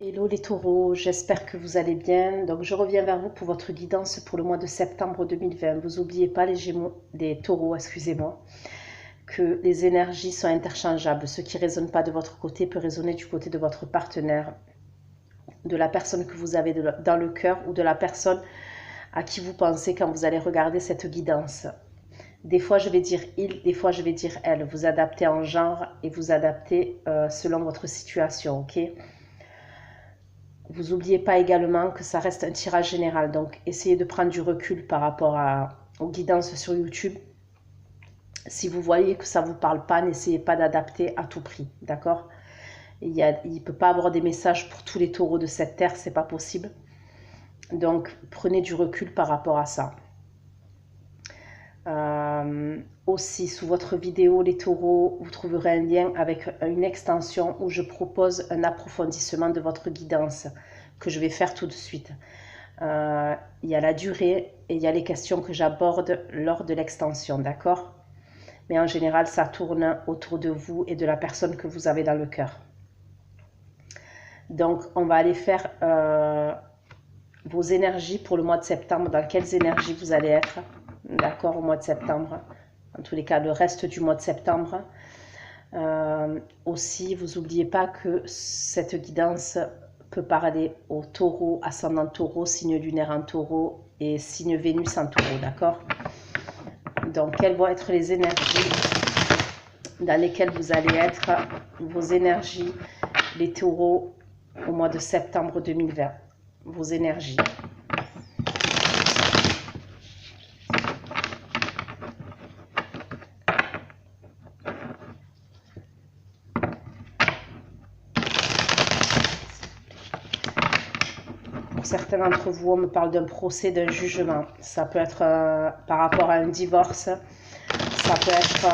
Hello les taureaux, j'espère que vous allez bien. Donc je reviens vers vous pour votre guidance pour le mois de septembre 2020. Vous n'oubliez pas les taureaux, excusez-moi, que les énergies sont interchangeables. Ce qui ne résonne pas de votre côté peut résonner du côté de votre partenaire, de la personne que vous avez dans le cœur ou de la personne à qui vous pensez quand vous allez regarder cette guidance. Des fois je vais dire il, des fois je vais dire elle. Vous adaptez en genre et vous adaptez selon votre situation, ok? Vous n'oubliez pas également que ça reste un tirage général, donc essayez de prendre du recul par rapport aux guidances sur YouTube. Si vous voyez que ça ne vous parle pas, n'essayez pas d'adapter à tout prix, d'accord? Il ne peut pas avoir des messages pour tous les taureaux de cette terre, c'est pas possible. Donc prenez du recul par rapport à ça. Aussi, sous votre vidéo, les taureaux, vous trouverez un lien avec une extension où je propose un approfondissement de votre guidance que je vais faire tout de suite. Il y a la durée et il y a les questions que j'aborde lors de l'extension, d'accord? Mais en général, ça tourne autour de vous et de la personne que vous avez dans le cœur. Donc, on va aller faire vos énergies pour le mois de septembre, dans quelles énergies vous allez être, d'accord, au mois de septembre. En tous les cas, le reste du mois de septembre. Aussi, vous n'oubliez pas que cette guidance peut parler au taureau, ascendant taureau, signe lunaire en taureau et signe Vénus en taureau, d'accord? Donc, quelles vont être les énergies dans lesquelles vous allez être, vos énergies, les taureaux, au mois de septembre 2020, vos énergies. Pour certains d'entre vous, on me parle d'un procès, d'un jugement. Ça peut être par rapport à un divorce, ça peut être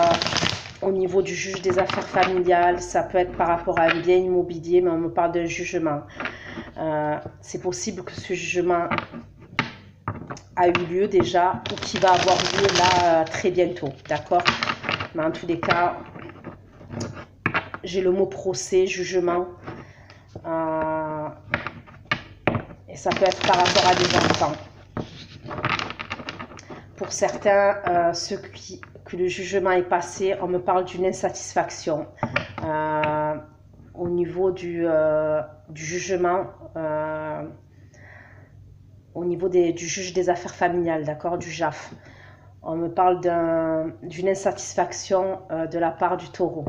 au niveau du juge des affaires familiales, ça peut être par rapport à un bien immobilier, mais on me parle d'un jugement. C'est possible que ce jugement a eu lieu déjà ou qui va avoir lieu là très bientôt, d'accord? Mais en tous les cas, j'ai le mot procès, jugement. Et ça peut être par rapport à des enfants. Pour certains, ceux que le jugement est passé, on me parle d'une insatisfaction. Au niveau du jugement, au niveau du juge des affaires familiales, d'accord, du JAF. On me parle d'une insatisfaction de la part du taureau.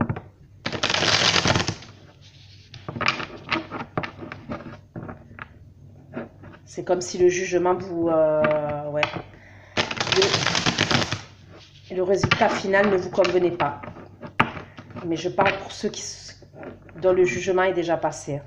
C'est comme si le jugement vous... ouais. Le résultat final ne vous convenait pas. Mais je parle pour ceux dont le jugement est déjà passé.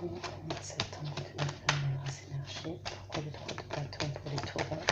Au mois de septembre 2020, les énergies. Pourquoi le droit de bâton pour les taureaux?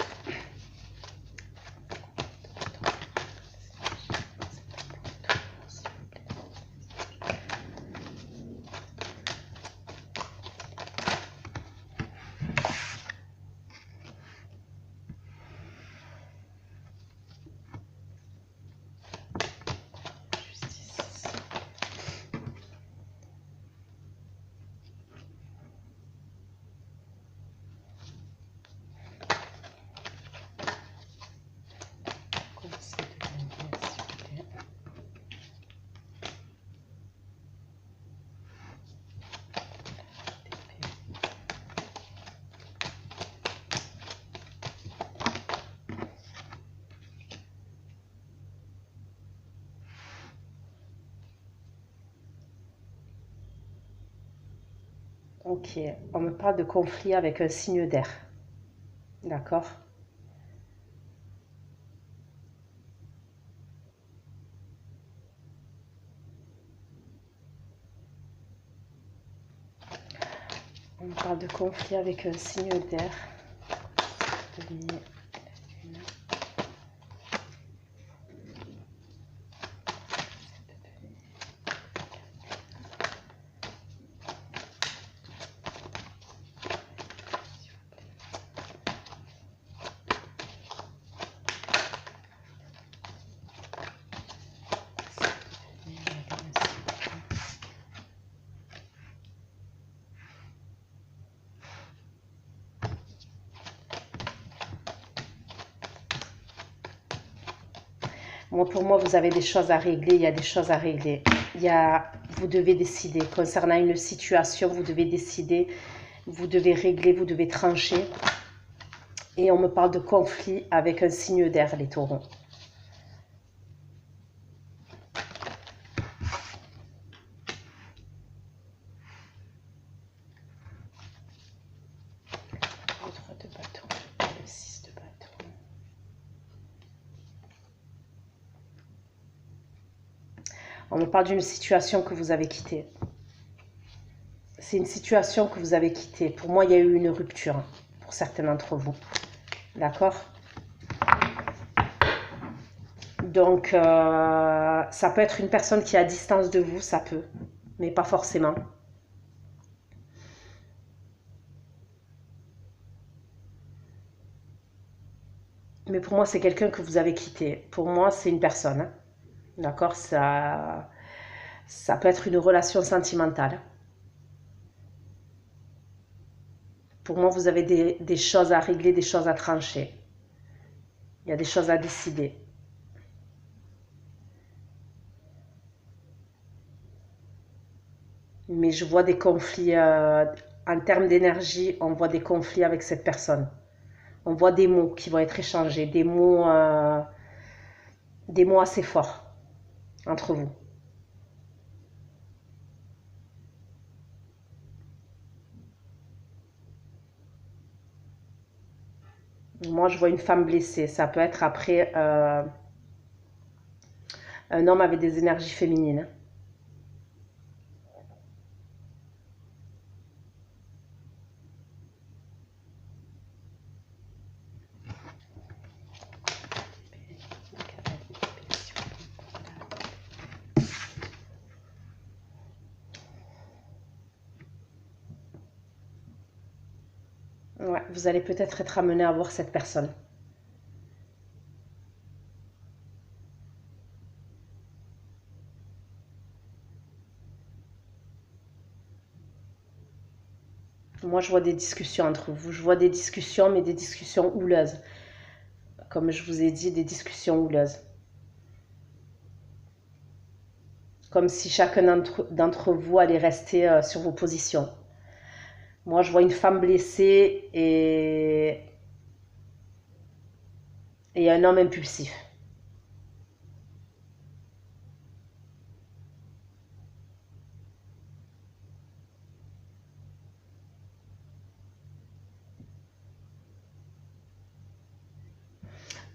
Ok, on me parle de conflit avec un signe d'air. D'accord? On me parle de conflit avec un signe d'air. Deviner une. Bon, pour moi, vous avez des choses à régler, il y a des choses à régler. Vous devez décider. Concernant une situation, vous devez décider, vous devez régler, vous devez trancher. Et on me parle de conflit avec un signe d'air, les taureaux. Le 3 de bâton, le 6 de bâton. On me parle d'une situation que vous avez quittée. C'est une situation que vous avez quittée. Pour moi, il y a eu une rupture pour certains d'entre vous. D'accord? Donc, ça peut être une personne qui est à distance de vous, ça peut, mais pas forcément. Mais pour moi, c'est quelqu'un que vous avez quitté. Pour moi, c'est une personne. Hein. D'accord? Ça peut être une relation sentimentale. Pour moi, vous avez des choses à régler, des choses à trancher. Il y a des choses à décider. Mais je vois des conflits, en termes d'énergie, on voit des conflits avec cette personne. On voit des mots qui vont être échangés, des mots assez forts entre vous. Moi, je vois une femme blessée. Ça peut être après un homme avec des énergies féminines. Ouais, vous allez peut-être être amené à voir cette personne. Moi, je vois des discussions entre vous. Je vois des discussions, mais des discussions houleuses. Comme je vous ai dit, des discussions houleuses. Comme si chacun d'entre vous allait rester sur vos positions. Moi, je vois une femme blessée et un homme impulsif.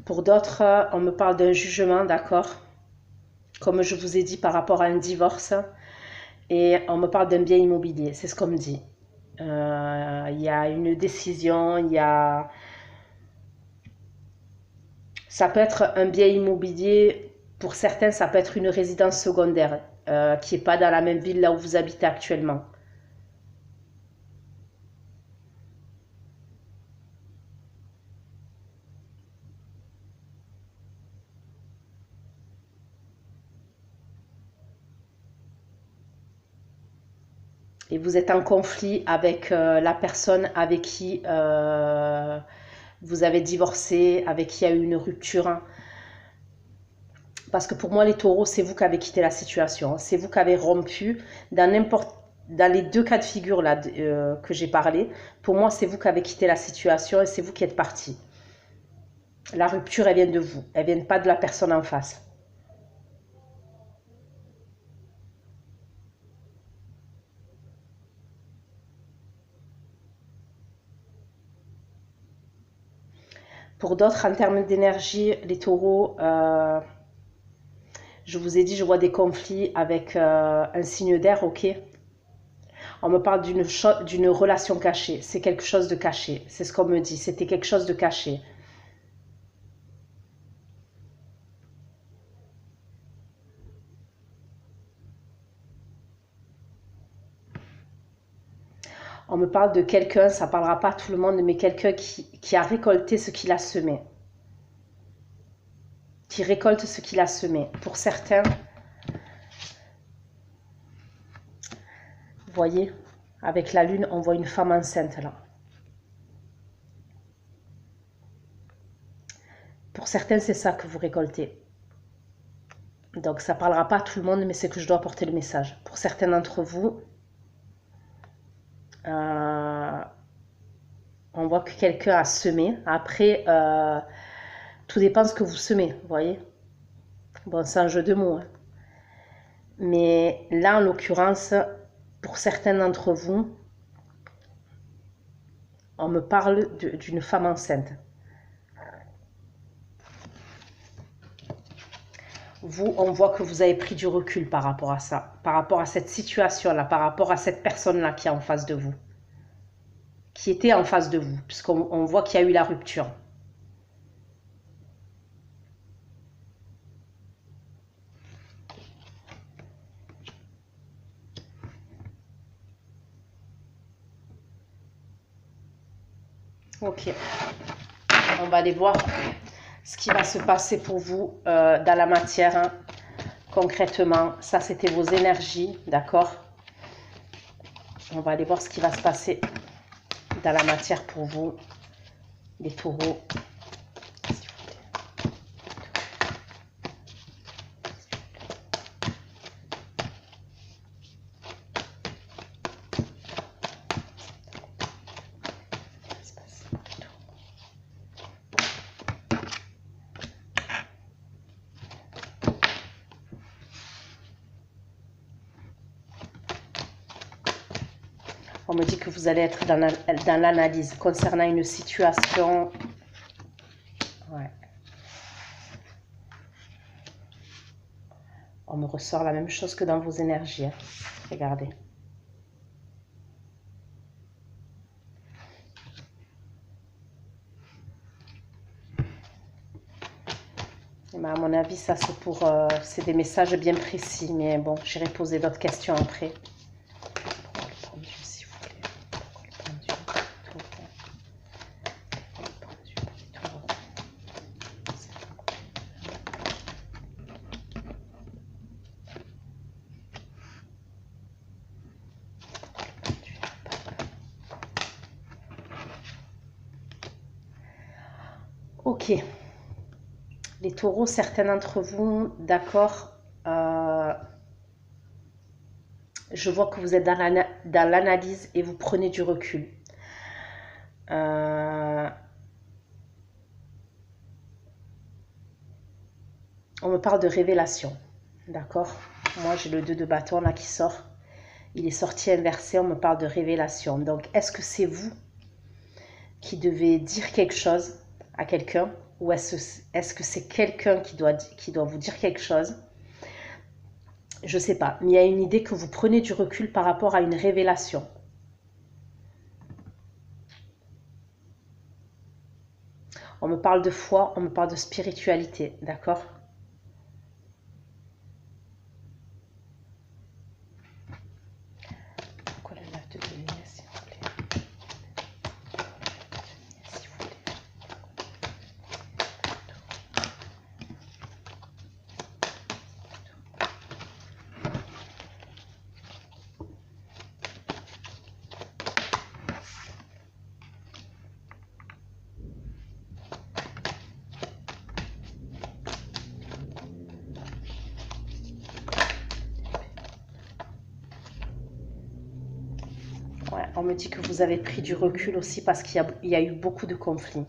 Pour d'autres, on me parle d'un jugement, d'accord? Comme je vous ai dit par rapport à un divorce. Et on me parle d'un bien immobilier, c'est ce qu'on me dit. Il y a une décision, ça peut être un bien immobilier, pour certains, ça peut être une résidence secondaire qui n'est pas dans la même ville là où vous habitez actuellement. Et vous êtes en conflit avec la personne avec qui vous avez divorcé, avec qui il y a eu une rupture. Parce que pour moi, les taureaux, c'est vous qui avez quitté la situation. C'est vous qui avez rompu dans les deux cas de figure là que j'ai parlé. Pour moi, c'est vous qui avez quitté la situation et c'est vous qui êtes parti. La rupture, elle vient de vous. Elle vient pas de la personne en face. Pour d'autres, en termes d'énergie, les taureaux, je vous ai dit, je vois des conflits avec un signe d'air, ok? On me parle d'une relation cachée. C'est quelque chose de caché. C'est ce qu'on me dit. C'était quelque chose de caché. On me parle de quelqu'un, ça ne parlera pas à tout le monde, mais quelqu'un qui a récolté ce qu'il a semé. Qui récolte ce qu'il a semé. Pour certains, vous voyez, avec la lune, on voit une femme enceinte là. Pour certains, c'est ça que vous récoltez. Donc ça ne parlera pas à tout le monde, mais c'est que je dois porter le message. Pour certains d'entre vous, on voit que quelqu'un a semé. Après, tout dépend de ce que vous semez, vous voyez. Bon, c'est un jeu de mots. Hein. Mais là, en l'occurrence, pour certains d'entre vous, on me parle d'une femme enceinte. Vous, on voit que vous avez pris du recul par rapport à ça, par rapport à cette situation-là, par rapport à cette personne-là qui est en face de vous, qui était en face de vous, puisqu'on voit qu'il y a eu la rupture. Ok, on va aller voir ce qui va se passer pour vous dans la matière. Hein. Concrètement, ça c'était vos énergies, d'accord? On va aller voir ce qui va se passer dans la matière pour vous, les taureaux. On me dit que vous allez être dans l'analyse concernant une situation. Ouais. On me ressort la même chose que dans vos énergies. Hein. Regardez. Mais à mon avis, ça c'est des messages bien précis. Mais bon, j'irai poser d'autres questions après. Ok. Les taureaux, certains d'entre vous, d'accord, je vois que vous êtes dans l'analyse et vous prenez du recul. On me parle de révélation, d'accord. Moi, j'ai le 2 de bâton là qui sort. Il est sorti inversé, on me parle de révélation. Donc, est-ce que c'est vous qui devez dire quelque chose à quelqu'un ou est-ce que c'est quelqu'un qui doit vous dire quelque chose? Je ne sais pas, mais il y a une idée que vous prenez du recul par rapport à une révélation. On me parle de foi, on me parle de spiritualité, d'accord? Pourquoi la lave de lumière, s'il vous plaît? S'il vous plaît. Ouais, on me dit que vous avez pris du recul aussi parce qu'il y a eu beaucoup de conflits.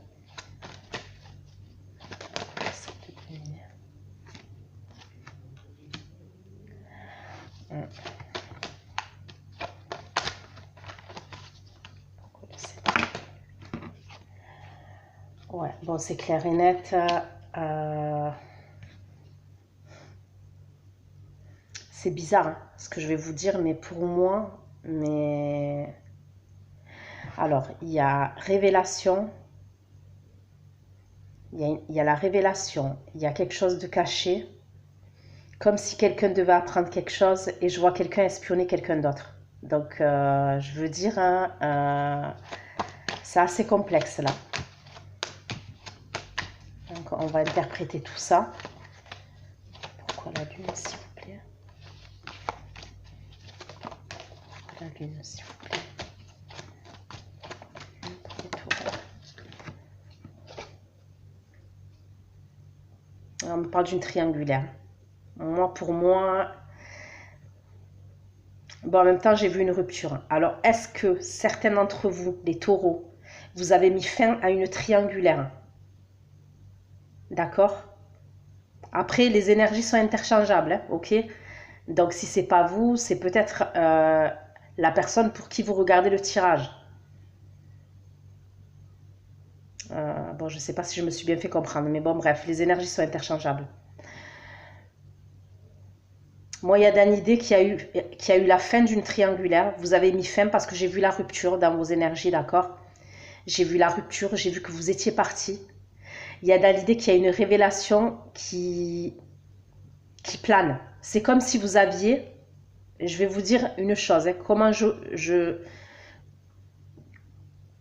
Ouais, bon, c'est clair et net. euh, c'est bizarre hein, ce que je vais vous dire, mais pour moi, mais alors, il y a révélation, il y a la révélation, il y a quelque chose de caché, comme si quelqu'un devait apprendre quelque chose et je vois quelqu'un espionner quelqu'un d'autre. Donc, je veux dire, hein, c'est assez complexe là. Donc, on va interpréter tout ça. Pourquoi la lune, s'il vous plaît? La lune, s'il vous plaît. On me parle d'une triangulaire. Moi, pour moi, bon, en même temps, j'ai vu une rupture. Alors, est-ce que certains d'entre vous, les taureaux, vous avez mis fin à une triangulaire? D'accord? Après, les énergies sont interchangeables, hein, ok? Donc, si c'est pas vous, c'est peut-être la personne pour qui vous regardez le tirage. Bon, je sais pas si je me suis bien fait comprendre, mais bon, bref, les énergies sont interchangeables. Moi, il y a Dan idée qui a eu la fin d'une triangulaire. Vous avez mis fin parce que j'ai vu la rupture dans vos énergies, d'accord? J'ai vu la rupture, j'ai vu que vous étiez parti. Il y a dans l'idée qu'il y a une révélation qui plane. C'est comme si vous aviez, je vais vous dire une chose, hein, comment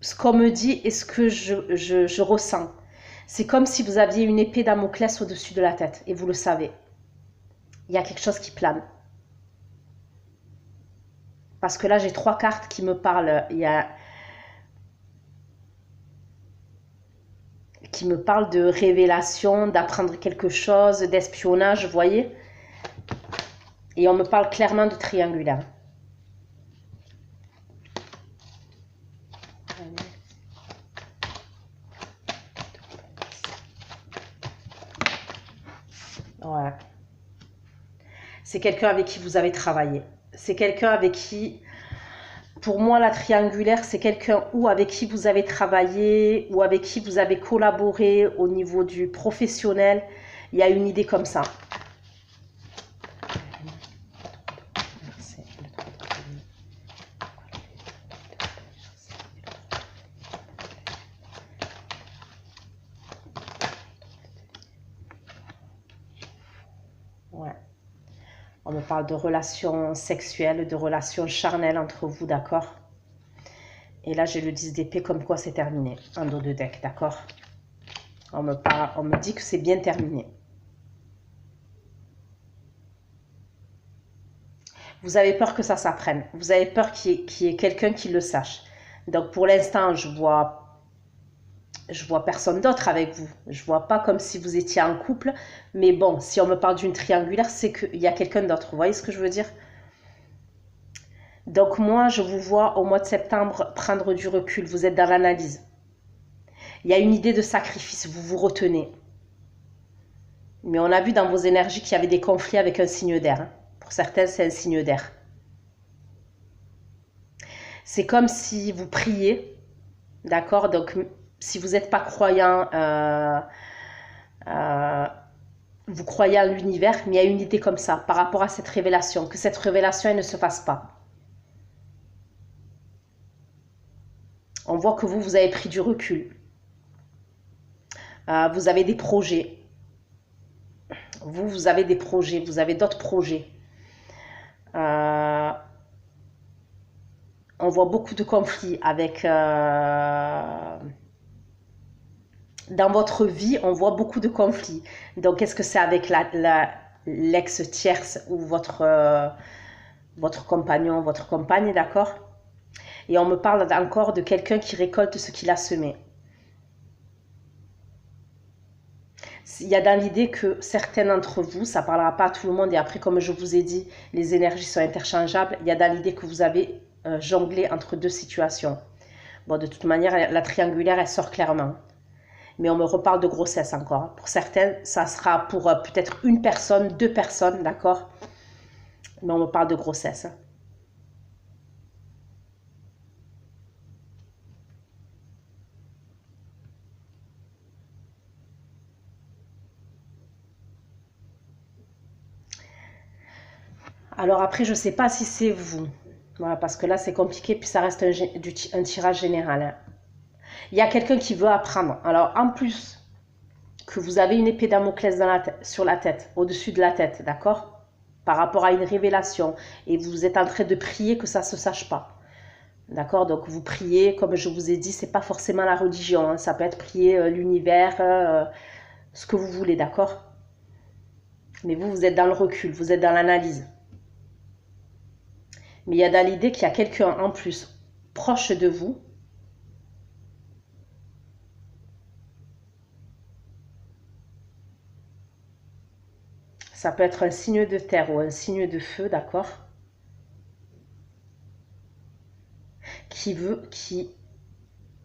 ce qu'on me dit et ce que je ressens. C'est comme si vous aviez une épée Damoclès au-dessus de la tête et vous le savez. Il y a quelque chose qui plane. Parce que là, j'ai 3 cartes qui me parlent. Il y a qui me parle de révélation, d'apprendre quelque chose, d'espionnage, vous voyez. Et on me parle clairement de triangulaire. Ouais. C'est quelqu'un avec qui vous avez travaillé. C'est quelqu'un avec qui, pour moi, la triangulaire, c'est quelqu'un ou avec qui vous avez travaillé, ou avec qui vous avez collaboré au niveau du professionnel. Il y a une idée comme ça. Ouais. On me parle de relations sexuelles, de relations charnelles entre vous, d'accord? Et là, j'ai le 10 d'épée comme quoi c'est terminé. En dos de deck, d'accord? On me dit que c'est bien terminé. Vous avez peur que ça s'apprenne. Vous avez peur qu'il y ait quelqu'un qui le sache. Donc pour l'instant, je vois personne d'autre avec vous. Je vois pas comme si vous étiez en couple. Mais bon, si on me parle d'une triangulaire, c'est qu'il y a quelqu'un d'autre. Vous voyez ce que je veux dire? Donc moi, je vous vois au mois de septembre prendre du recul. Vous êtes dans l'analyse. Il y a une idée de sacrifice. Vous vous retenez. Mais on a vu dans vos énergies qu'il y avait des conflits avec un signe d'air. Hein. Pour certains, c'est un signe d'air. C'est comme si vous priez, d'accord? Donc, si vous n'êtes pas croyant, euh, vous croyez en l'univers, mais il y a une idée comme ça par rapport à cette révélation, que cette révélation elle ne se fasse pas. On voit que vous avez pris du recul. Vous avez des projets. Vous avez des projets, vous avez d'autres projets. On voit beaucoup de conflits avec... dans votre vie, on voit beaucoup de conflits. Donc, est-ce que c'est avec l'ex-tierce ou votre compagnon, votre compagne, d'accord? Et on me parle encore de quelqu'un qui récolte ce qu'il a semé. Il y a dans l'idée que certains d'entre vous, ça ne parlera pas à tout le monde, et après, comme je vous ai dit, les énergies sont interchangeables, il y a dans l'idée que vous avez jonglé entre deux situations. Bon, de toute manière, la triangulaire, elle sort clairement. Mais on me reparle de grossesse encore. Pour certains, ça sera pour peut-être une personne, 2 personnes, d'accord? Mais on me parle de grossesse. Alors après, je ne sais pas si c'est vous. Voilà, parce que là, c'est compliqué, puis ça reste un tirage général, hein. Il y a quelqu'un qui veut apprendre. Alors, en plus que vous avez une épée Damoclès sur la tête, au-dessus de la tête, d'accord? Par rapport à une révélation. Et vous êtes en train de prier que ça ne se sache pas. D'accord? Donc, vous priez, comme je vous ai dit, c'est pas forcément la religion, hein. Ça peut être prier l'univers, ce que vous voulez, d'accord? Mais vous, vous êtes dans le recul, vous êtes dans l'analyse. Mais il y a dans l'idée qu'il y a quelqu'un en plus proche de vous. Ça peut être un signe de terre ou un signe de feu, d'accord?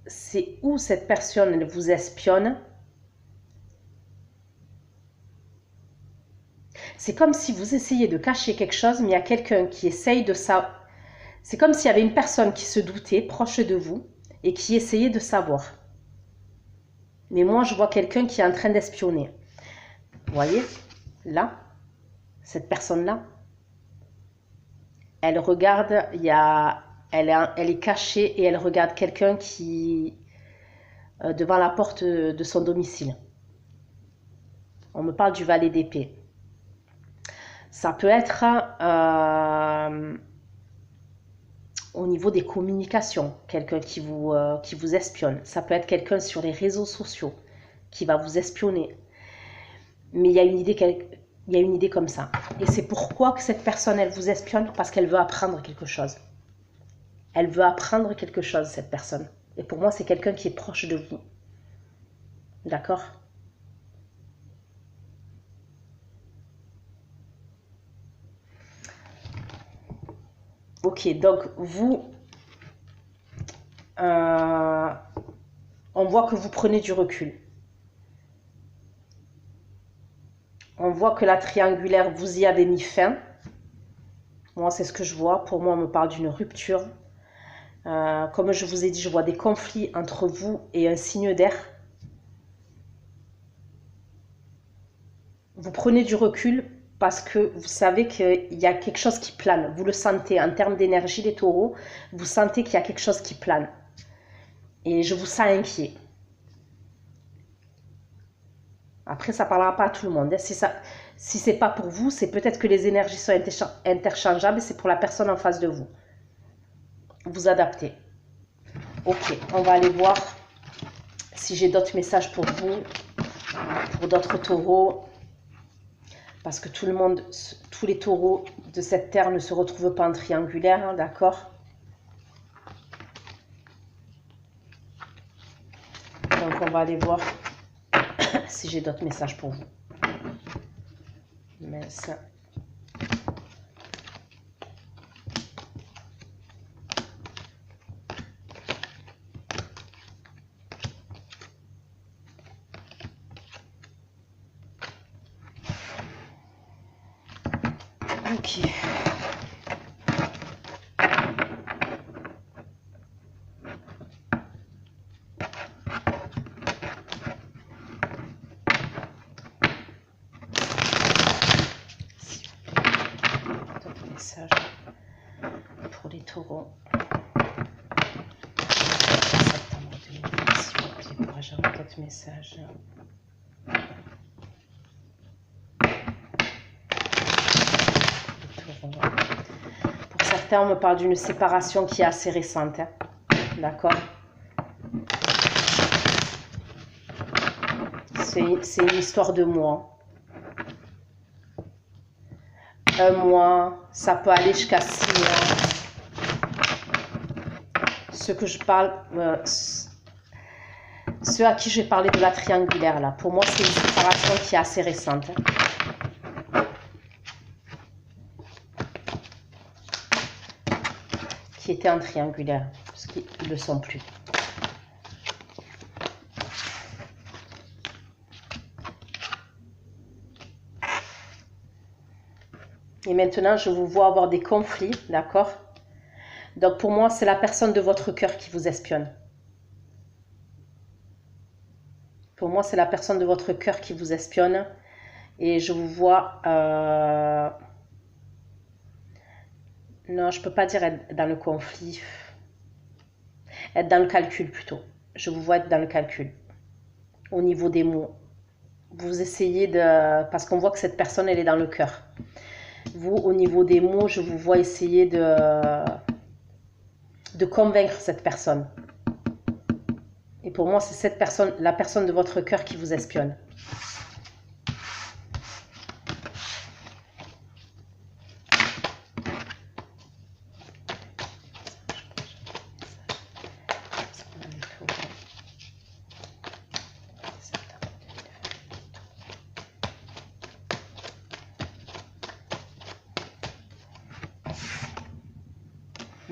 C'est où cette personne elle vous espionne. C'est comme si vous essayez de cacher quelque chose, mais il y a quelqu'un qui essaye de ça. C'est comme s'il y avait une personne qui se doutait proche de vous et qui essayait de savoir. Mais moi, je vois quelqu'un qui est en train d'espionner. Vous voyez, là, cette personne-là, elle regarde, elle est cachée et elle regarde quelqu'un qui devant la porte de son domicile. On me parle du valet d'épée. Ça peut être au niveau des communications, quelqu'un qui vous espionne. Ça peut être quelqu'un sur les réseaux sociaux qui va vous espionner. Mais il y a une idée comme ça. Et c'est pourquoi que cette personne, elle vous espionne, parce qu'elle veut apprendre quelque chose. Elle veut apprendre quelque chose, cette personne. Et pour moi, c'est quelqu'un qui est proche de vous. D'accord? Ok, donc vous, on voit que vous prenez du recul. On voit que la triangulaire, vous y avez mis fin. Moi, c'est ce que je vois. Pour moi, on me parle d'une rupture. Comme je vous ai dit, je vois des conflits entre vous et un signe d'air. Vous prenez du recul parce que vous savez qu'il y a quelque chose qui plane. Vous le sentez en termes d'énergie, les taureaux. Vous sentez qu'il y a quelque chose qui plane. Et je vous sens inquiet. Après, ça ne parlera pas à tout le monde. Si ce n'est pas pour vous, c'est peut-être que les énergies sont interchangeables. C'est pour la personne en face de vous. Vous adaptez. Ok, on va aller voir si j'ai d'autres messages pour vous, pour d'autres taureaux. Parce que tous les taureaux de cette terre ne se retrouvent pas en triangulaire, hein, d'accord? Donc on va aller voir si j'ai d'autres messages pour vous. Mais ça... Ok. Message pour les taureaux. Septembre 2026. Il pourra gérer 4 messages. Pour certains, on me parle d'une séparation qui est assez récente. Hein. D'accord? C'est une histoire de mois. Un mois, ça peut aller jusqu'à 6 mois. Ce que je parle, ceux à qui j'ai parlé de la triangulaire, là, pour moi, c'est une séparation qui est assez récente. Qui était en triangulaire, parce qu'ils ne le sont plus. Et maintenant, je vous vois avoir des conflits, d'accord? Donc pour moi, c'est la personne de votre cœur qui vous espionne. Pour moi, c'est la personne de votre cœur qui vous espionne. Et je vous vois... Non, je peux pas dire être dans le conflit. Être dans le calcul plutôt. Je vous vois être dans le calcul. Au niveau des mots. Vous essayez de... Parce qu'on voit que cette personne, elle est dans le cœur. Vous, au niveau des mots, je vous vois essayer de convaincre cette personne. Et pour moi, c'est cette personne, la personne de votre cœur qui vous espionne.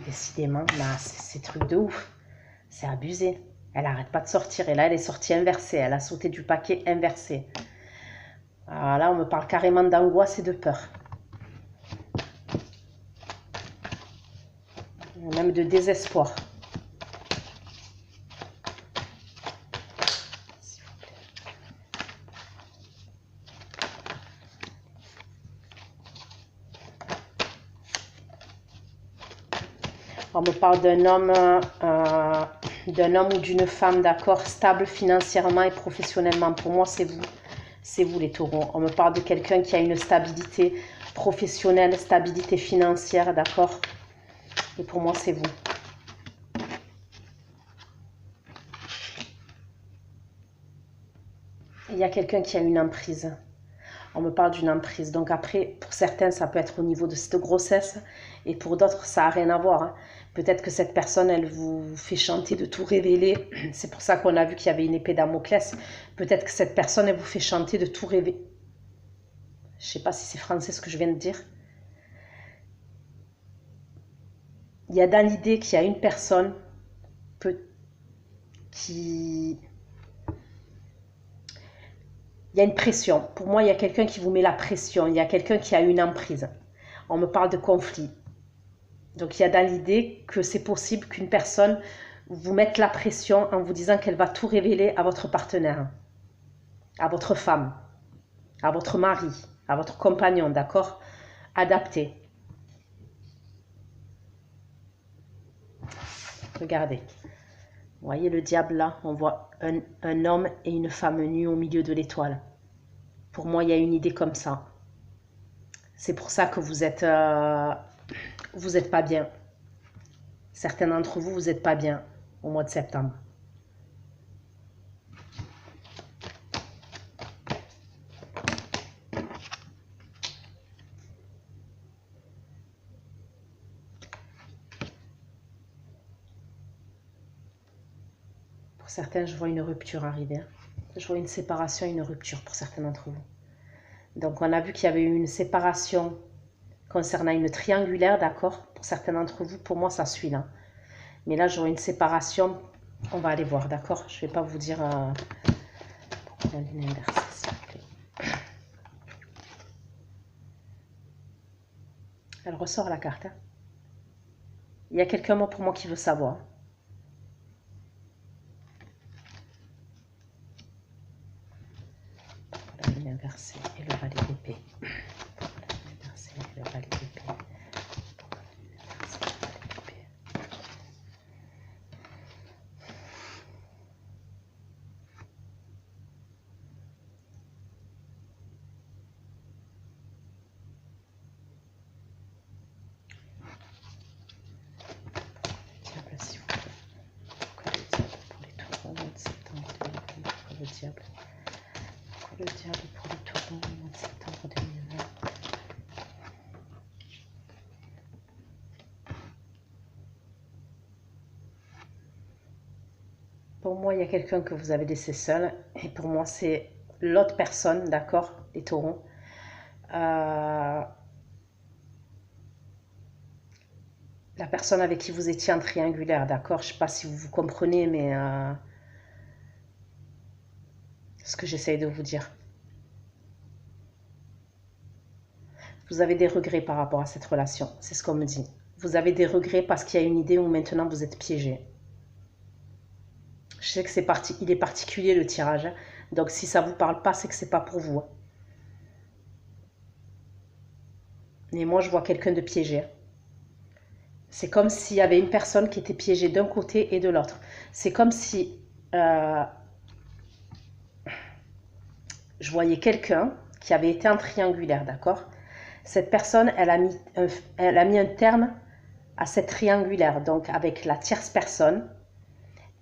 Décidément, là, c'est truc de ouf. C'est abusé. Elle n'arrête pas de sortir. Et là, elle est sortie inversée. Elle a sauté du paquet inversé. Alors là, on me parle carrément d'angoisse et de peur. Même de désespoir. On me parle d'un homme ou d'une femme, d'accord, stable financièrement et professionnellement. Pour moi, c'est vous. C'est vous les taureaux. On me parle de quelqu'un qui a une stabilité professionnelle, stabilité financière, d'accord. Et pour moi, c'est vous. Il y a quelqu'un qui a une emprise. On me parle d'une emprise. Donc après, pour certains, ça peut être au niveau de cette grossesse. Et pour d'autres, ça n'a rien à voir. Hein. Peut-être que cette personne, elle vous fait chanter de tout révéler. C'est pour ça qu'on a vu qu'il y avait une épée Damoclès. Peut-être que cette personne, elle vous fait chanter de tout révéler. Je ne sais pas si c'est français ce que je viens de dire. Il y a dans l'idée qu'il y a une personne qui... Il y a une pression. Pour moi, il y a quelqu'un qui vous met la pression. Il y a quelqu'un qui a une emprise. On me parle de conflit. Donc, il y a dans l'idée que c'est possible qu'une personne vous mette la pression en vous disant qu'elle va tout révéler à votre partenaire, à votre femme, à votre mari, à votre compagnon, d'accord? Adapté. Regardez. Vous voyez le diable là? On voit un homme et une femme nus au milieu de l'étoile. Pour moi, il y a une idée comme ça. C'est pour ça que vous êtes pas bien. Certains d'entre vous, vous n'êtes pas bien au mois de septembre. Pour certains, je vois une rupture arriver. Je vois une séparation et une rupture pour certains d'entre vous. Donc, on a vu qu'il y avait eu une séparation concernant une triangulaire, d'accord? Pour certains d'entre vous, pour moi, ça suit là. Mais là, j'aurai une séparation. On va aller voir, d'accord? Je ne vais pas vous dire pourquoi la lune inversée, s'il vous plaît. Elle ressort la carte. Hein? Il y a quelqu'un pour moi qui veut savoir. La lune inversée et le valet d'épée. La lune inversée et le valet d'épée. Le diable pour les taureaux au mois de septembre 2020. Pour moi, il y a quelqu'un que vous avez laissé seul. Et pour moi, c'est l'autre personne, d'accord, les taureaux. La personne avec qui vous étiez en triangulaire, d'accord. Je ne sais pas si vous comprenez, mais ce que j'essaye de vous dire. Vous avez des regrets par rapport à cette relation, c'est ce qu'on me dit. Vous avez des regrets parce qu'il y a une idée où maintenant vous êtes piégé. Je sais que il est particulier le tirage, hein. Donc si ça ne vous parle pas, c'est que ce n'est pas pour vous. Mais moi, je vois quelqu'un de piégé. C'est comme s'il y avait une personne qui était piégée d'un côté et de l'autre. C'est comme si je voyais quelqu'un qui avait été en triangulaire, d'accord? Cette personne, elle a mis un terme à cette triangulaire, donc avec la tierce personne,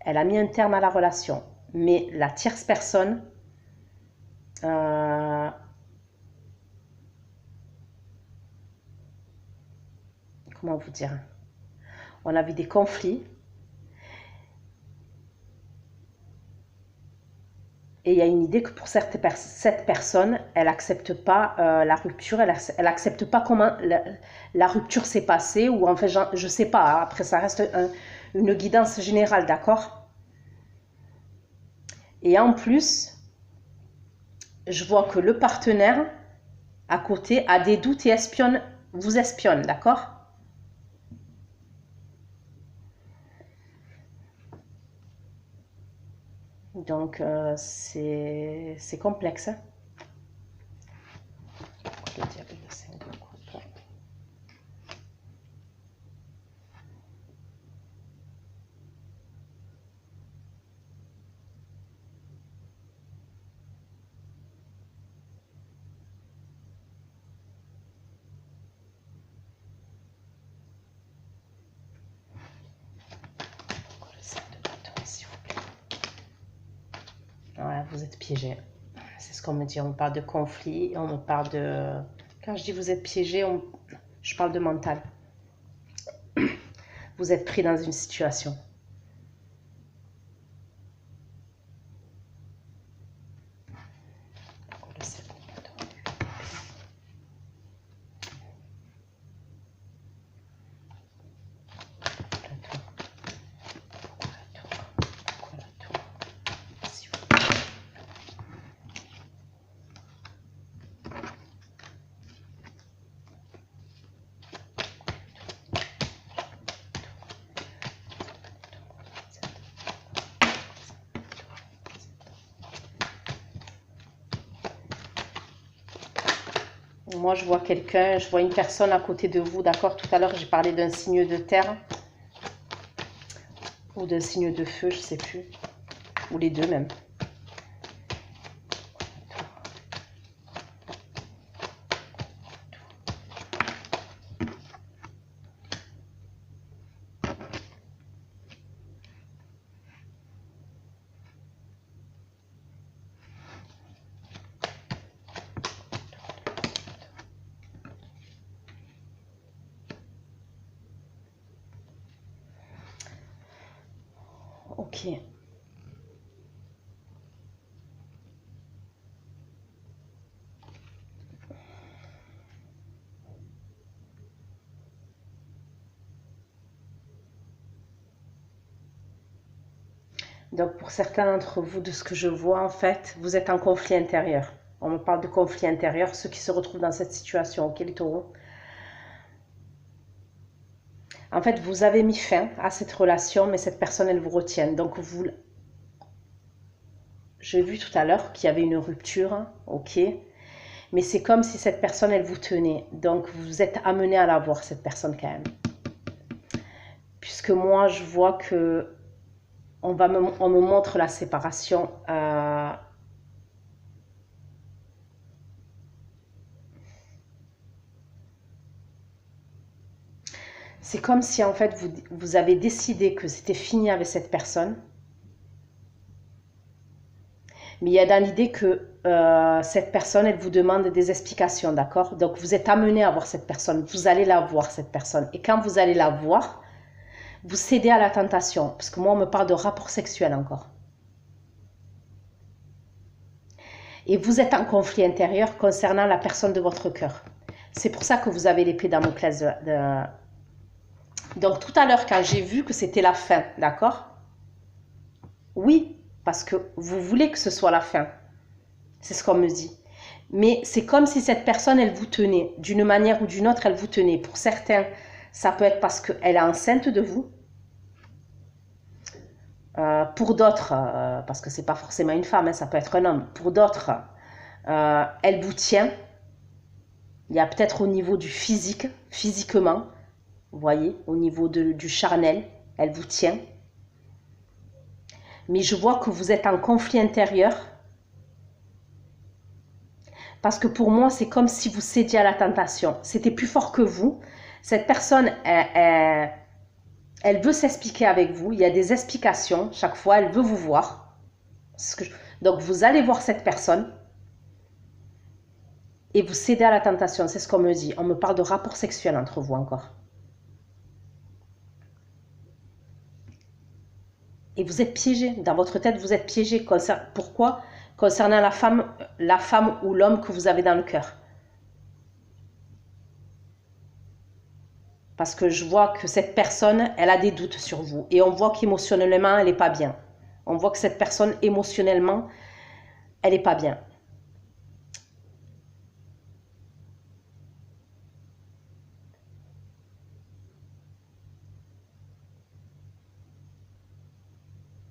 elle a mis un terme à la relation. Mais la tierce personne, comment vous dire? On a vu des conflits. Et il y a une idée que pour cette personne, elle n'accepte pas la rupture, elle n'accepte pas comment la rupture s'est passée, ou en fait, je ne sais pas, après ça reste une guidance générale, d'accord? Et en plus, je vois que le partenaire à côté a des doutes et vous espionne, d'accord? Donc, c'est complexe. Hein? Le diable de 5 de coupe. Le 5 de bâton, s'il vous plaît. Ouais, vous êtes piégé. C'est ce qu'on me dit. On me parle de conflit, on me parle de... Quand je dis vous êtes piégé, je parle de mental. Vous êtes pris dans une situation. Moi, je vois quelqu'un, je vois une personne à côté de vous, d'accord? Tout à l'heure, j'ai parlé d'un signe de terre ou d'un signe de feu, je ne sais plus. Ou les deux même. Ok. Donc pour certains d'entre vous, de ce que je vois en fait, vous êtes en conflit intérieur. On me parle de conflit intérieur, ceux qui se retrouvent dans cette situation, ok les taureaux? En fait, vous avez mis fin à cette relation, mais cette personne, elle vous retient. Donc j'ai vu tout à l'heure qu'il y avait une rupture, ok? Mais c'est comme si cette personne, elle vous tenait. Donc vous êtes amené à la voir, cette personne quand même. Puisque moi, je vois que on me montre la séparation. C'est comme si en fait vous avez décidé que c'était fini avec cette personne. Mais il y a dans l'idée que cette personne, elle vous demande des explications, d'accord? Donc vous êtes amené à voir cette personne, vous allez la voir, cette personne. Et quand vous allez la voir, vous cédez à la tentation. Parce que moi, on me parle de rapport sexuel encore. Et vous êtes en conflit intérieur concernant la personne de votre cœur. C'est pour ça que vous avez l'épée Damoclès Donc tout à l'heure, quand j'ai vu que c'était la fin, d'accord? Oui, parce que vous voulez que ce soit la fin. C'est ce qu'on me dit. Mais c'est comme si cette personne, elle vous tenait. D'une manière ou d'une autre, elle vous tenait. Pour certains, ça peut être parce qu'elle est enceinte de vous. Pour d'autres, parce que c'est pas forcément une femme, hein, ça peut être un homme. Pour d'autres, elle vous tient. Il y a peut-être au niveau du physique, physiquement, Vous voyez, au niveau du charnel, elle vous tient. Mais je vois que vous êtes en conflit intérieur. Parce que pour moi, c'est comme si vous cédiez à la tentation. C'était plus fort que vous. Cette personne, elle veut s'expliquer avec vous. Il y a des explications. Chaque fois, elle veut vous voir. Donc, vous allez voir cette personne. Et vous cédez à la tentation. C'est ce qu'on me dit. On me parle de rapport sexuel entre vous encore. Et vous êtes piégé. Dans votre tête, vous êtes piégé. Pourquoi? Concernant la femme ou l'homme que vous avez dans le cœur. Parce que je vois que cette personne, elle a des doutes sur vous. Et on voit qu'émotionnellement, elle n'est pas bien. On voit que cette personne, émotionnellement, elle n'est pas bien.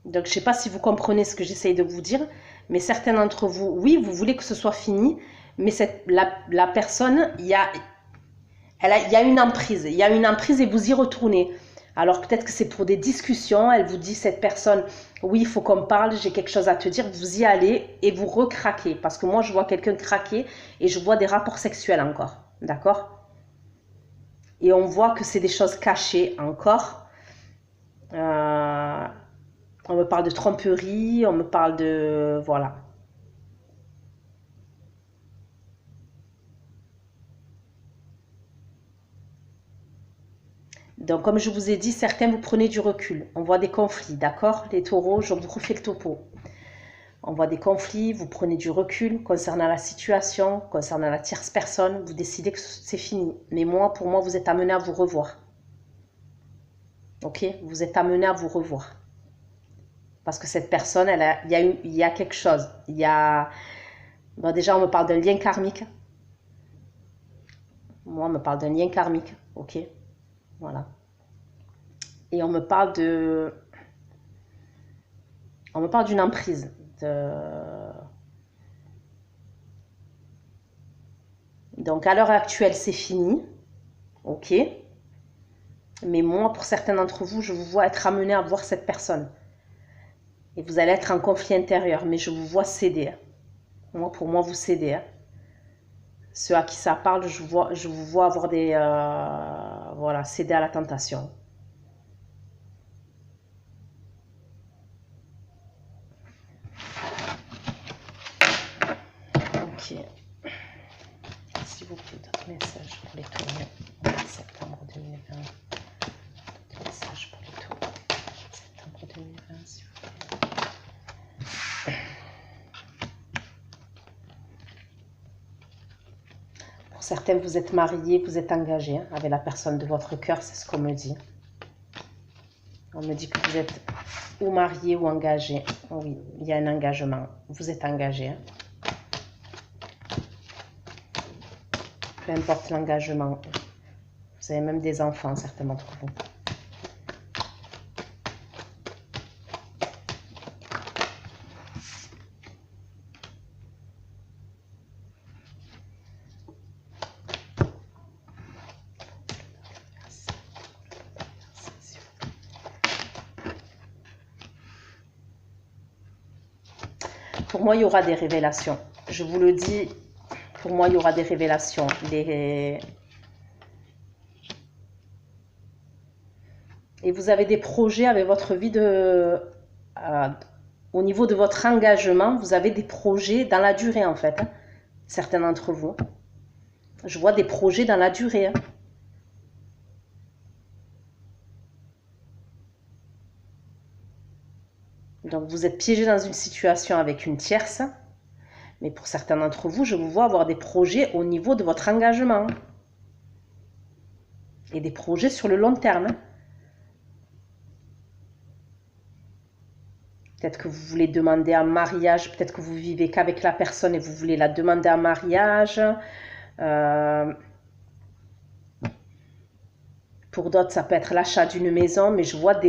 Donc, je ne sais pas si vous comprenez ce que j'essaye de vous dire, mais certains d'entre vous, oui, vous voulez que ce soit fini, mais la personne, il y a une emprise. Il y a une emprise et vous y retournez. Alors, peut-être que c'est pour des discussions. Elle vous dit, cette personne, oui, il faut qu'on parle, j'ai quelque chose à te dire. Vous y allez et vous recraquez. Parce que moi, je vois quelqu'un craquer et je vois des rapports sexuels encore. D'accord? Et on voit que c'est des choses cachées encore. On me parle de tromperie, on me parle de... Voilà. Donc, comme je vous ai dit, certains, vous prenez du recul. On voit des conflits, d'accord? Les taureaux, je vous refais le topo. On voit des conflits, vous prenez du recul concernant la situation, concernant la tierce personne. Vous décidez que c'est fini. Mais moi, pour moi, vous êtes amené à vous revoir. Ok? Vous êtes amené à vous revoir. Parce que cette personne, il y a quelque chose. Il y a... Bon, déjà, on me parle d'un lien karmique. Moi, on me parle d'un lien karmique. Ok? Voilà. Et on me parle d'une emprise. Donc, à l'heure actuelle, c'est fini. Ok? Mais moi, pour certains d'entre vous, je vous vois être amené à voir cette personne. Et vous allez être en conflit intérieur, mais je vous vois céder. Moi, pour moi, vous cédez. Ceux à qui ça parle, je vous vois avoir des... voilà, céder à la tentation. Ok. S'il vous plaît, d'autres messages pour les taureaux. Septembre 2020. D'autres messages pour les taureaux. Septembre 2020, s'il vous plaît. Pour certains, vous êtes mariés, vous êtes engagés avec la personne de votre cœur, c'est ce qu'on me dit. On me dit que vous êtes ou marié ou engagé. Oui, il y a un engagement. Vous êtes engagé. Peu importe l'engagement. Vous avez même des enfants, certains d'entre vous. Pour moi, il y aura des révélations. Je vous le dis, pour moi, il y aura des révélations. Et vous avez des projets avec votre vie au niveau de votre engagement, vous avez des projets dans la durée, en fait. Certains d'entre vous. Je vois des projets dans la durée. Donc, vous êtes piégé dans une situation avec une tierce. Mais pour certains d'entre vous, je vous vois avoir des projets au niveau de votre engagement. Et des projets sur le long terme. Peut-être que vous voulez demander un mariage. Peut-être que vous vivez qu'avec la personne et vous voulez la demander en mariage. Pour d'autres, ça peut être l'achat d'une maison. Mais je vois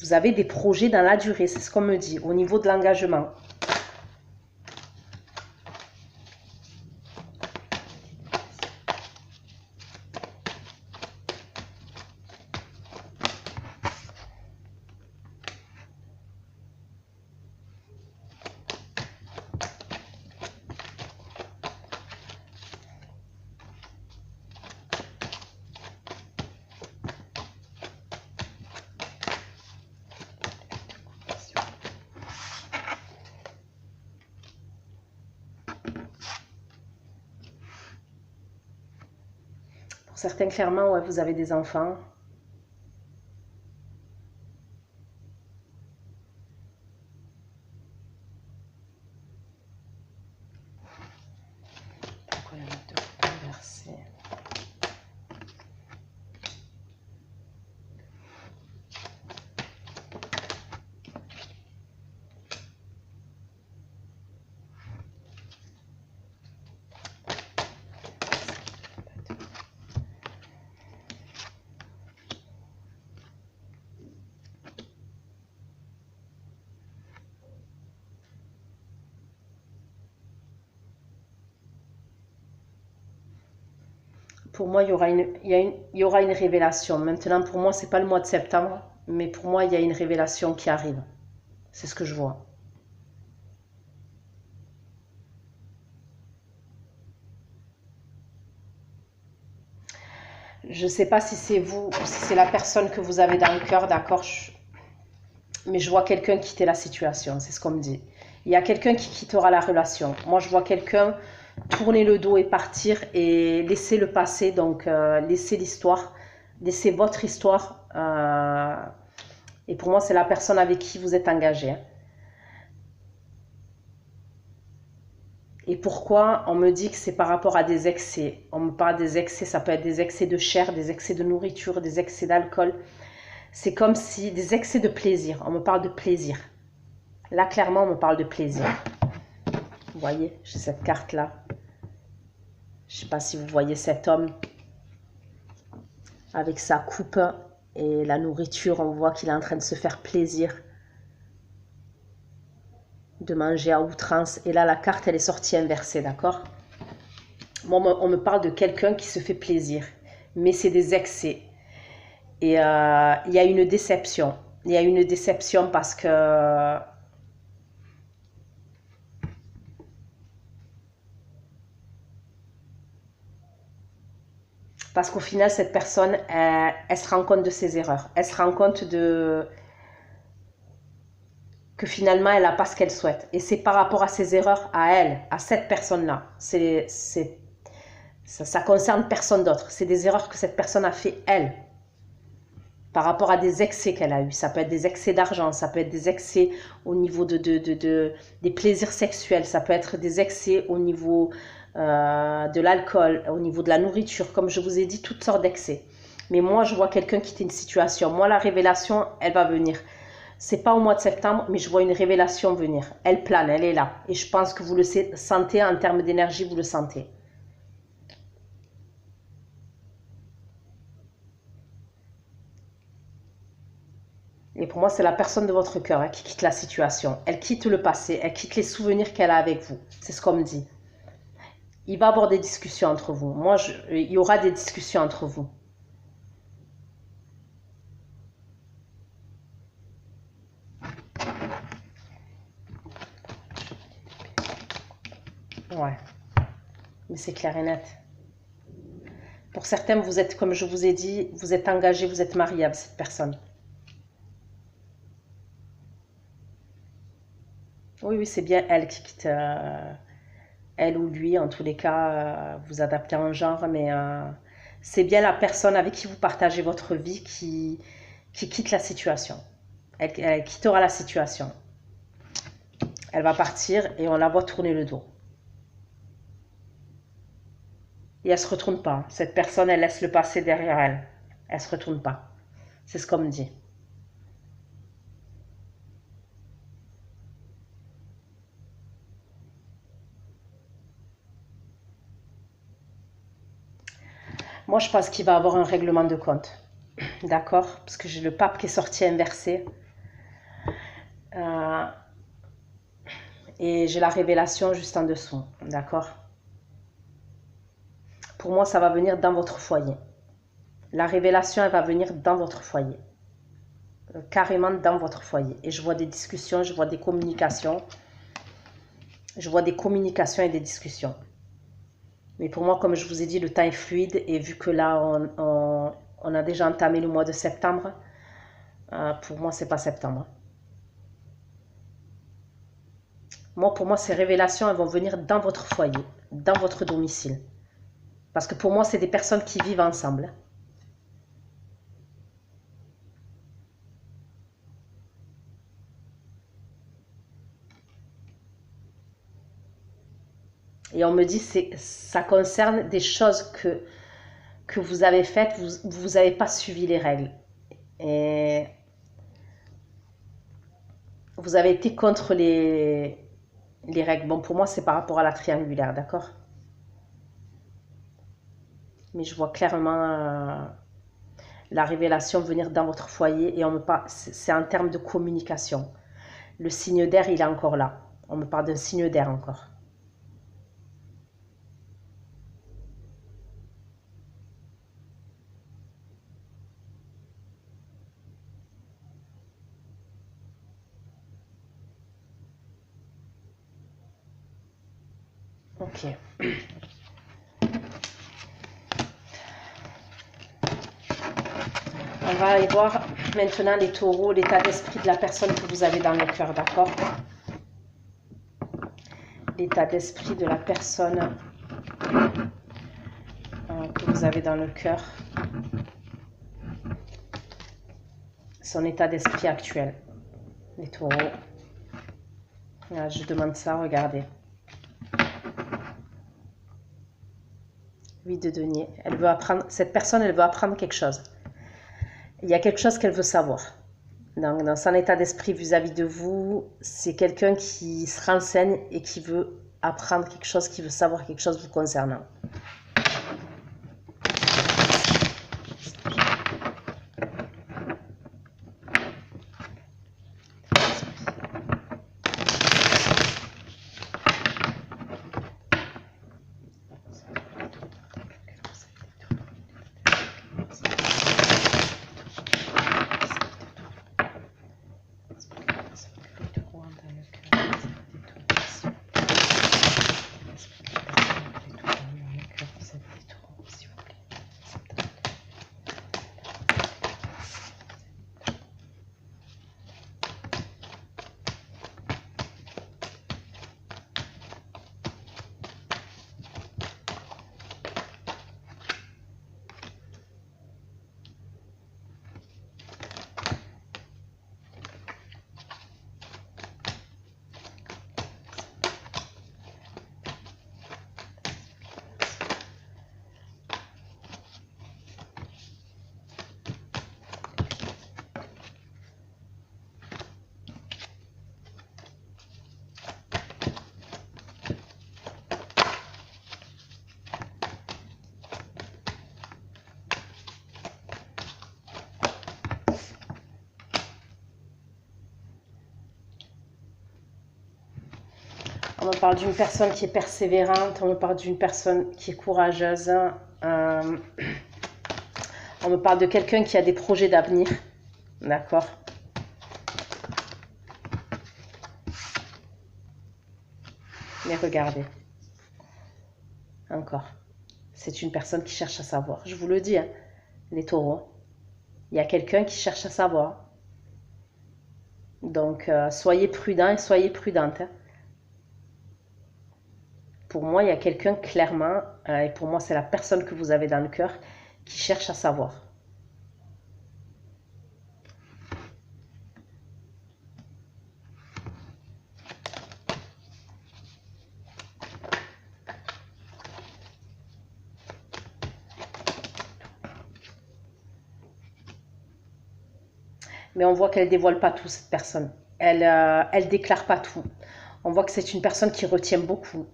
vous avez des projets dans la durée, c'est ce qu'on me dit, au niveau de l'engagement. certains, clairement, ouais, vous avez des enfants. Pourquoi la note de coupe inversée? Pour moi, il y aura une révélation. Maintenant, pour moi, c'est pas le mois de septembre, mais pour moi, il y a une révélation qui arrive. C'est ce que je vois. Je ne sais pas si c'est vous ou si c'est la personne que vous avez dans le cœur, d'accord, mais je vois quelqu'un quitter la situation, c'est ce qu'on me dit. Il y a quelqu'un qui quittera la relation. Moi, je vois quelqu'un tourner le dos et partir et laisser le passé, donc laisser l'histoire, laisser votre histoire. Et pour moi, c'est la personne avec qui vous êtes engagé. Hein. Et pourquoi on me dit que c'est par rapport à des excès? On me parle des excès, ça peut être des excès de chair, des excès de nourriture, des excès d'alcool. C'est comme si des excès de plaisir. On me parle de plaisir. Là, clairement, on me parle de plaisir. Vous voyez, j'ai cette carte-là. Je ne sais pas si vous voyez cet homme avec sa coupe et la nourriture. On voit qu'il est en train de se faire plaisir, de manger à outrance. Et là, la carte, elle est sortie inversée, d'accord? Moi, on me parle de quelqu'un qui se fait plaisir, mais c'est des excès. Et il y a une déception. Il y a une déception parce que qu'au final, cette personne, elle se rend compte de ses erreurs. Elle se rend compte que finalement, elle n'a pas ce qu'elle souhaite. Et c'est par rapport à ses erreurs, à elle, à cette personne-là. Ça concerne personne d'autre. C'est des erreurs que cette personne a fait, elle, par rapport à des excès qu'elle a eu. Ça peut être des excès d'argent, ça peut être des excès au niveau des plaisirs sexuels, ça peut être des excès au niveau de l'alcool, au niveau de la nourriture, comme je vous ai dit, toutes sortes d'excès. Mais moi, je vois quelqu'un quitter une situation. Moi, la révélation, elle va venir. C'est pas au mois de septembre, mais je vois une révélation venir. Elle plane, elle est là. Et je pense que vous le sentez en termes d'énergie, vous le sentez. Et pour moi, c'est la personne de votre cœur qui quitte la situation. Elle quitte le passé, elle quitte les souvenirs qu'elle a avec vous. C'est ce qu'on me dit. Il va y avoir des discussions entre vous. Moi, il y aura des discussions entre vous. Ouais. Mais c'est clair et net. Pour certains, vous êtes, comme je vous ai dit, vous êtes engagé, vous êtes marié avec cette personne. Oui, oui, c'est bien elle qui quitte, elle ou lui, en tous les cas, vous adaptez en genre, mais c'est bien la personne avec qui vous partagez votre vie qui quitte la situation. Elle quittera la situation. Elle va partir et on la voit tourner le dos. Et elle ne se retourne pas. Cette personne, elle laisse le passé derrière elle. Elle ne se retourne pas. C'est ce qu'on me dit. Moi, je pense qu'il va y avoir un règlement de compte. D'accord? Parce que j'ai le pape qui est sorti inversé. Euh, et j'ai la révélation juste en dessous. D'accord? Pour moi, ça va venir dans votre foyer. La révélation, elle va venir dans votre foyer. Carrément dans votre foyer. Et je vois des discussions, je vois des communications. Je vois des communications et des discussions. Mais pour moi, comme je vous ai dit, le temps est fluide. Et vu que là, on a déjà entamé le mois de septembre, pour moi, c'est pas septembre. Moi, pour moi, ces révélations, elles vont venir dans votre foyer, dans votre domicile. Parce que pour moi, c'est des personnes qui vivent ensemble. Et on me dit que ça concerne des choses que vous avez faites, vous n'avez pas suivi les règles. Et vous avez été contre les règles. Bon, pour moi, c'est par rapport à la triangulaire, d'accord? Mais je vois clairement la révélation venir dans votre foyer et on me parle, c'est en termes de communication. Le signe d'air, il est encore là. On me parle d'un signe d'air encore. Ok. On va aller voir maintenant les taureaux, l'état d'esprit de la personne que vous avez dans le cœur, d'accord? L'état d'esprit de la personne que vous avez dans le cœur. Son état d'esprit actuel. Les taureaux. Là, je demande ça, regardez. 8 de denier. Elle veut apprendre, cette personne, elle veut apprendre quelque chose. Il y a quelque chose qu'elle veut savoir. Donc, dans son état d'esprit vis-à-vis de vous, c'est quelqu'un qui se renseigne et qui veut apprendre quelque chose, qui veut savoir quelque chose vous concernant. On me parle d'une personne qui est persévérante, on me parle d'une personne qui est courageuse. On me parle de quelqu'un qui a des projets d'avenir. D'accord? Mais regardez. Encore. C'est une personne qui cherche à savoir. Je vous le dis, hein, les taureaux. Il y a quelqu'un qui cherche à savoir. Donc, soyez prudents et soyez prudentes. Hein. Pour moi, il y a quelqu'un clairement, et pour moi, c'est la personne que vous avez dans le cœur, qui cherche à savoir. Mais on voit qu'elle ne dévoile pas tout, cette personne. Elle déclare pas tout. On voit que c'est une personne qui retient beaucoup.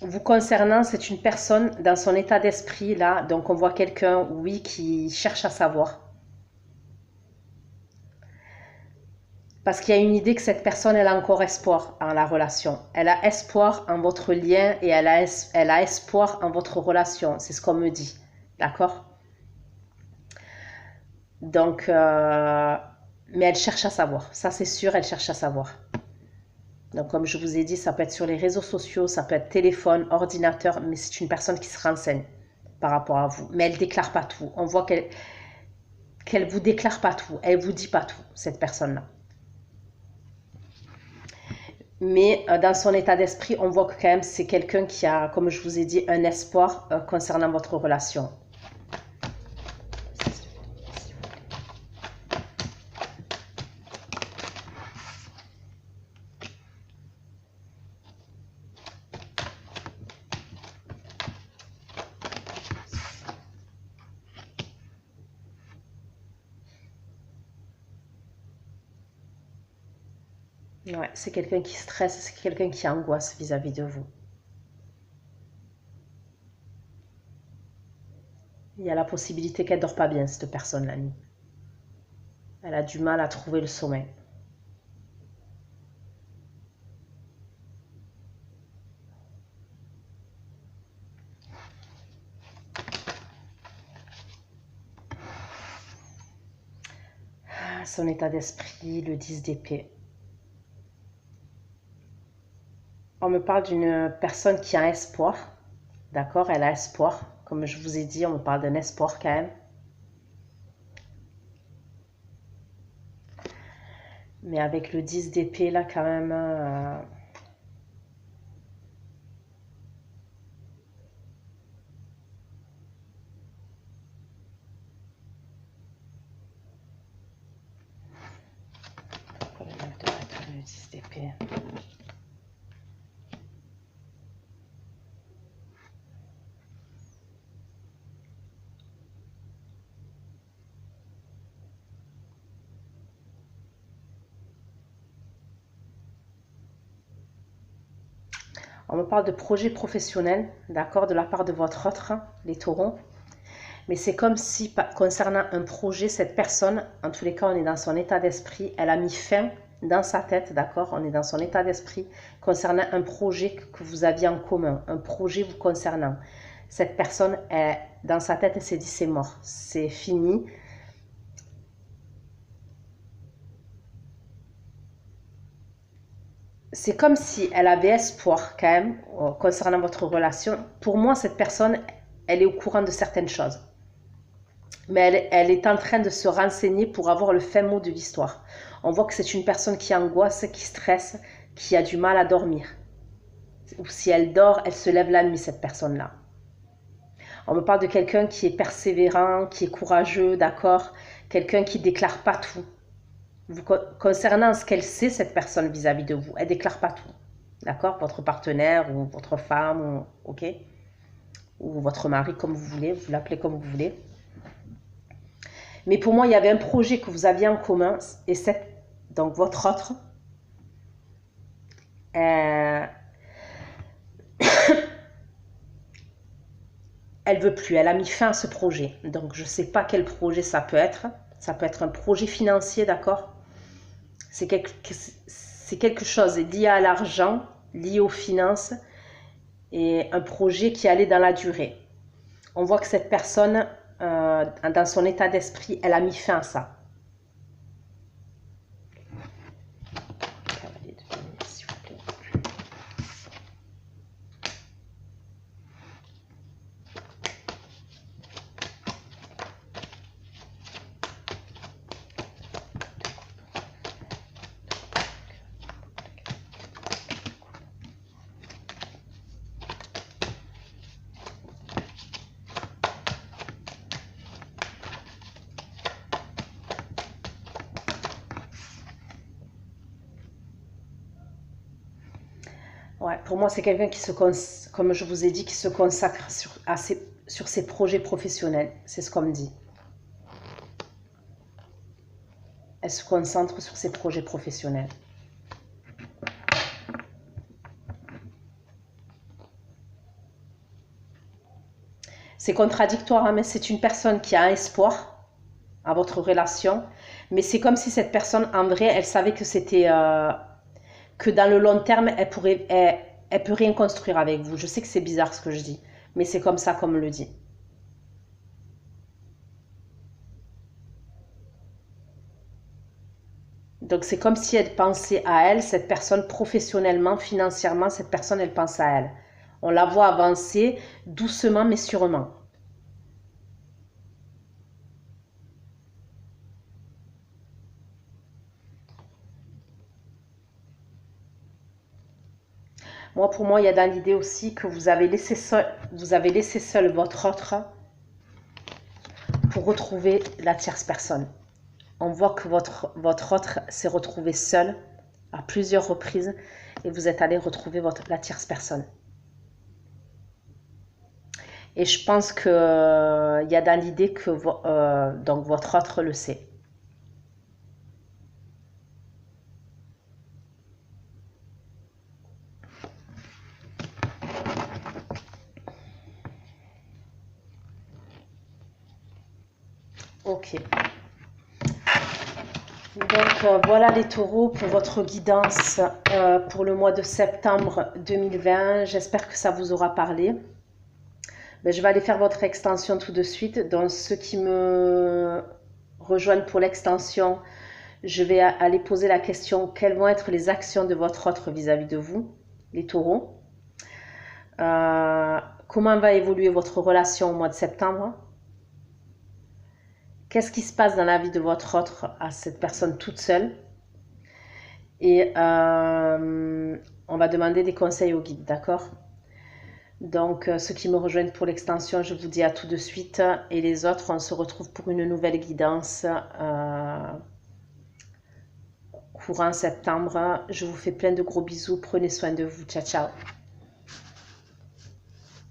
Vous concernant, c'est une personne dans son état d'esprit, là. Donc, on voit quelqu'un, oui, qui cherche à savoir. Parce qu'il y a une idée que cette personne, elle a encore espoir en la relation. Elle a espoir en votre lien et elle a espoir en votre relation. C'est ce qu'on me dit. D'accord? Donc, mais elle cherche à savoir. Ça, c'est sûr, elle cherche à savoir. Donc, comme je vous ai dit, ça peut être sur les réseaux sociaux, ça peut être téléphone, ordinateur, mais c'est une personne qui se renseigne par rapport à vous. Mais elle ne déclare pas tout. On voit qu'elle vous déclare pas tout. Elle ne vous dit pas tout, cette personne-là. Mais dans son état d'esprit, on voit que quand même c'est quelqu'un qui a, comme je vous ai dit, un espoir concernant votre relation. Ouais, c'est quelqu'un qui stresse, c'est quelqu'un qui angoisse vis-à-vis de vous. Il y a la possibilité qu'elle ne dort pas bien, cette personne, la nuit. Elle a du mal à trouver le sommeil. Son état d'esprit, le 10 d'épée. On me parle d'une personne qui a espoir. D'accord, elle a espoir. Comme je vous ai dit, on me parle d'un espoir quand même. Mais avec le 10 d'épée, là, quand même... Pourquoi le 9 de bâton, le 10 d'épée? On me parle de projet professionnel, d'accord, de la part de votre autre, les taureaux. Mais c'est comme si, concernant un projet, cette personne, en tous les cas, on est dans son état d'esprit, elle a mis fin dans sa tête, d'accord, on est dans son état d'esprit, concernant un projet que vous aviez en commun, un projet vous concernant. Cette personne, dans sa tête, elle s'est dit, c'est mort, c'est fini. C'est comme si elle avait espoir quand même concernant votre relation. Pour moi, cette personne, elle est au courant de certaines choses. Mais elle est en train de se renseigner pour avoir le fin mot de l'histoire. On voit que c'est une personne qui angoisse, qui stresse, qui a du mal à dormir. Ou si elle dort, elle se lève la nuit, cette personne-là. On me parle de quelqu'un qui est persévérant, qui est courageux, d'accord, quelqu'un qui ne déclare pas tout. Concernant ce qu'elle sait, cette personne vis-à-vis de vous, elle ne déclare pas tout. D'accord, votre partenaire ou votre femme, ok, ou votre mari, comme vous voulez, vous l'appelez comme vous voulez. Mais pour moi, il y avait un projet que vous aviez en commun, et donc votre autre, elle veut plus, elle a mis fin à ce projet. Donc je ne sais pas quel projet ça peut être. Ça peut être un projet financier, d'accord. C'est quelque chose lié à l'argent, lié aux finances, et un projet qui allait dans la durée. On voit que cette personne, dans son état d'esprit, elle a mis fin à ça. Cavalier de denier, s'il vous plaît. Ouais, pour moi, c'est quelqu'un qui comme je vous ai dit, qui se consacre sur ses projets professionnels. C'est ce qu'on me dit. Elle se concentre sur ses projets professionnels. C'est contradictoire, hein, mais c'est une personne qui a espoir à votre relation. Mais c'est comme si cette personne, en vrai, elle savait que c'était... que dans le long terme, elle peut rien construire avec vous. Je sais que c'est bizarre ce que je dis, mais c'est comme ça qu'on me le dit. Donc c'est comme si elle pensait à elle, cette personne professionnellement, financièrement, cette personne, elle pense à elle. On la voit avancer doucement mais sûrement. Moi, pour moi, il y a dans l'idée aussi que vous avez laissé seul votre autre pour retrouver la tierce personne. On voit que votre autre s'est retrouvé seul à plusieurs reprises et vous êtes allé retrouver la tierce personne. Et je pense qu'il y a dans l'idée que donc votre autre le sait. Ok. Donc voilà les taureaux pour votre guidance pour le mois de septembre 2020. J'espère que ça vous aura parlé. Ben, je vais aller faire votre extension tout de suite. Donc ceux qui me rejoignent pour l'extension, je vais aller poser la question: quelles vont être les actions de votre autre vis-à-vis de vous, les taureaux? Comment va évoluer votre relation au mois de septembre? Qu'est-ce qui se passe dans la vie de votre autre à cette personne toute seule? Et on va demander des conseils au guide, d'accord? Donc, ceux qui me rejoignent pour l'extension, je vous dis à tout de suite. Et les autres, on se retrouve pour une nouvelle guidance courant septembre. Je vous fais plein de gros bisous. Prenez soin de vous. Ciao, ciao.